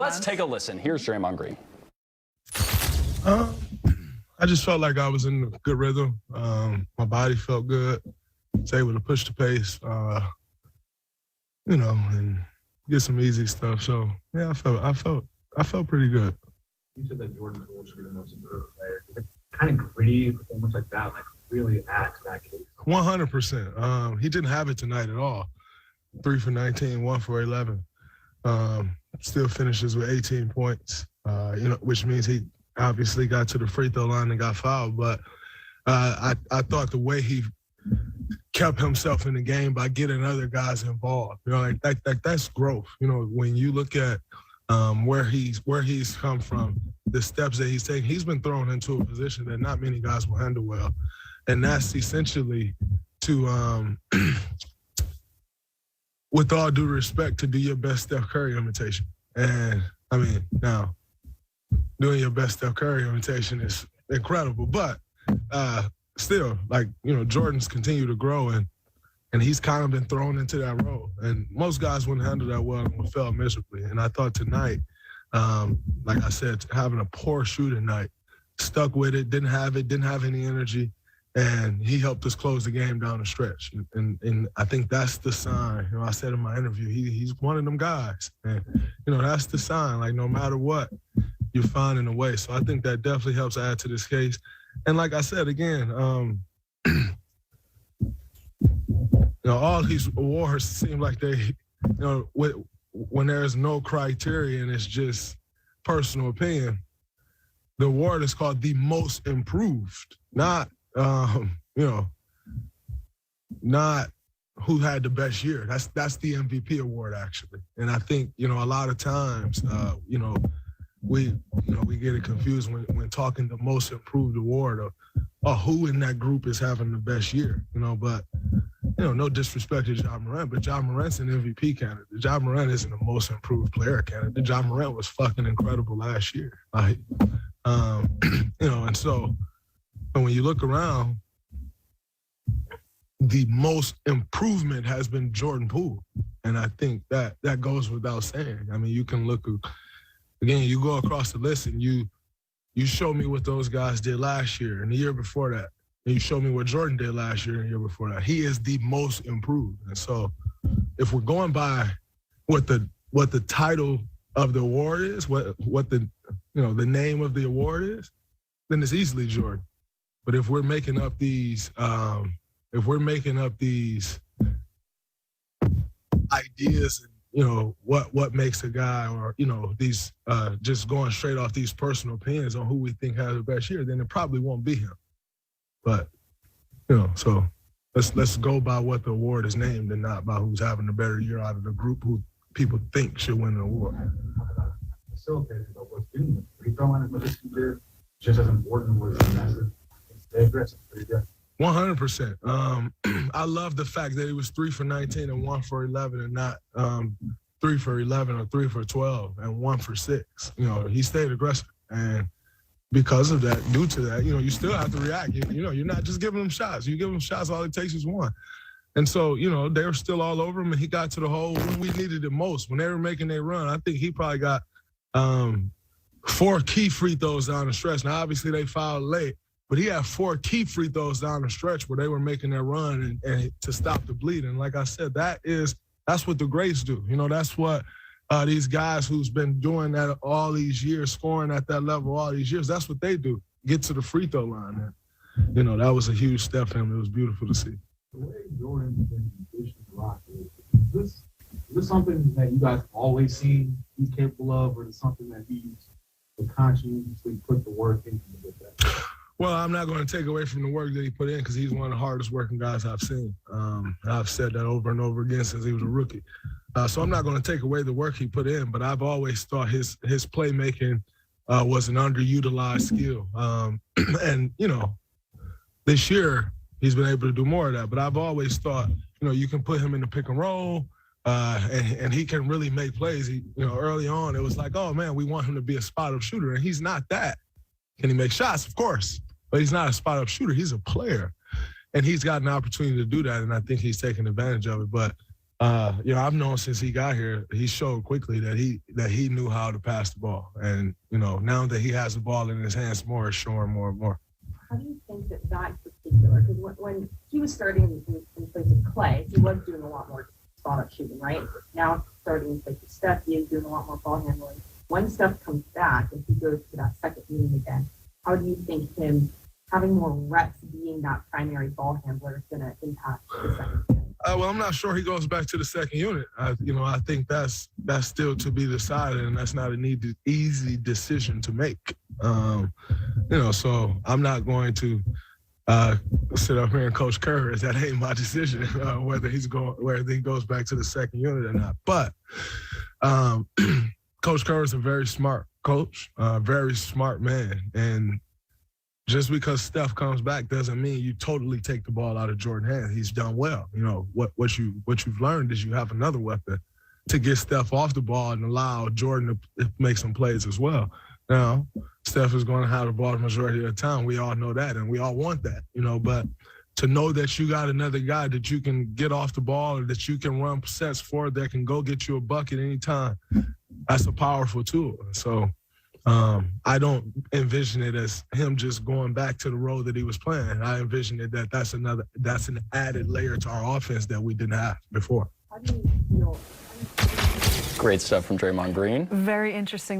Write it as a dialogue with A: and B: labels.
A: Let's take a listen. Here's Draymond Green.
B: I just felt like I was in a good rhythm. My body felt good. I was able to push the pace, and get some easy stuff. So yeah, I felt pretty good.
C: You said that Jordan Poole should be the most improved player. Is it kind of gritty performance like that, like really add to that case?
B: 100%. He didn't have it tonight at all. 3 for 19, 1 for 11. Still finishes with 18 points. Which means he obviously got to the free throw line and got fouled. But I thought the way he kept himself in the game by getting other guys involved, that's growth. When you look at where he's come from, the steps that he's taken, he's been thrown into a position that not many guys will handle well, and that's essentially to, with all due respect, to do your best Steph Curry imitation. And now doing your best Steph Curry imitation is incredible, but still, Jordan's continued to grow, and he's kind of been thrown into that role. And most guys wouldn't handle that well and would fail miserably. And I thought tonight, like I said, having a poor shooting night, stuck with it, didn't have any energy, and he helped us close the game down the stretch. And I think that's the sign. I said in my interview, he's one of them guys. And, that's the sign. Like, no matter what, you're finding a way. So I think that definitely helps add to this case. And like I said, again, all these awards seem like they, when there's no criteria and it's just personal opinion, the award is called the most improved, not who had the best year. That's the MVP award, actually. And I think, a lot of times, we get it confused when talking the most improved award or who in that group is having the best year, but no disrespect to Ja Morant, but Ja Morant's an MVP candidate. Ja Morant isn't the most improved player candidate. Ja Morant was fucking incredible last year. And so when you look around, the most improvement has been Jordan Poole. And I think that goes without saying. You can look, again, you go across the list and you show me what those guys did last year and the year before that. And you show me what Jordan did last year and the year before that. He is the most improved. And so if we're going by what the title of the award is, what the name of the award is, then it's easily Jordan. But if we're making up these ideas and what makes a guy, or these just going straight off these personal opinions on who we think has the best year, then it probably won't be him. But so let's go by what the award is named and not by who's having a better year out of the group who people think should win the award.
C: Facilitated, but what's doing the free throw line as much as he did, just as important was massive. Stay aggressive, pretty aggressive.
B: 100%. I love the fact that he was 3 for 19 and 1 for 11 and not 3 for 11 or 3 for 12 and 1 for 6. He stayed aggressive. And because of that, due to that, you still have to react. You're not just giving them shots. You give them shots, all it takes is one. And so, they were still all over him, and he got to the hole when we needed it most. When they were making their run, I think he probably got 4 key free throws down the stretch. Now, obviously, they fouled late. But he had 4 key free throws down the stretch where they were making their run and to stop the bleeding. Like I said, that's what the greats do. That's what these guys who's been doing that all these years, scoring at that level all these years, that's what they do. Get to the free throw line. And, that was a huge step for him. It was beautiful to see.
C: The way Jordan's been conditioned to rock, is this something that you guys always seen he's capable of, or is it something that he's consciously put the work into to get that?
B: Well, I'm not going to take away from the work that he put in because he's one of the hardest working guys I've seen. I've said that over and over again since he was a rookie. So I'm not going to take away the work he put in, but I've always thought his playmaking was an underutilized skill. And, this year he's been able to do more of that. But I've always thought, you can put him in the pick and roll and he can really make plays. Early on it was like, oh, man, we want him to be a spot-up shooter, and he's not that. Can he make shots? Of course. But he's not a spot-up shooter. He's a player. And he's got an opportunity to do that, and I think he's taking advantage of it. But, I've known since he got here, he showed quickly that he knew how to pass the ball. And, now that he has the ball in his hands more, it's showing more and more.
D: How do you think that in particular, because when he was starting in place of Clay, he was doing a lot more spot-up shooting, right? Now starting in place of Steph, he is doing a lot more ball handling. When Steph comes back and he goes to that second unit again, how do you think him having more reps being that primary ball handler is going to impact the second unit?
B: Well, I'm not sure he goes back to the second unit. I think that's still to be decided, and that's not an easy decision to make. So I'm not going to sit up here and Coach Kerr. That ain't my decision whether he goes back to the second unit or not. But Coach Kerr is a very smart coach, very smart man, and just because Steph comes back doesn't mean you totally take the ball out of Jordan's hands. He's done well. What you've learned is you have another weapon to get Steph off the ball and allow Jordan to make some plays as well. Now, Steph is going to have the ball the majority of the time. We all know that, and we all want that, but to know that you got another guy that you can get off the ball or that you can run sets for that can go get you a bucket anytime, that's a powerful tool. So I don't envision it as him just going back to the role that he was playing. I envision it that's an added layer to our offense that we didn't have before.
D: How do you feel?
A: Great stuff from Draymond Green.
E: Very interesting.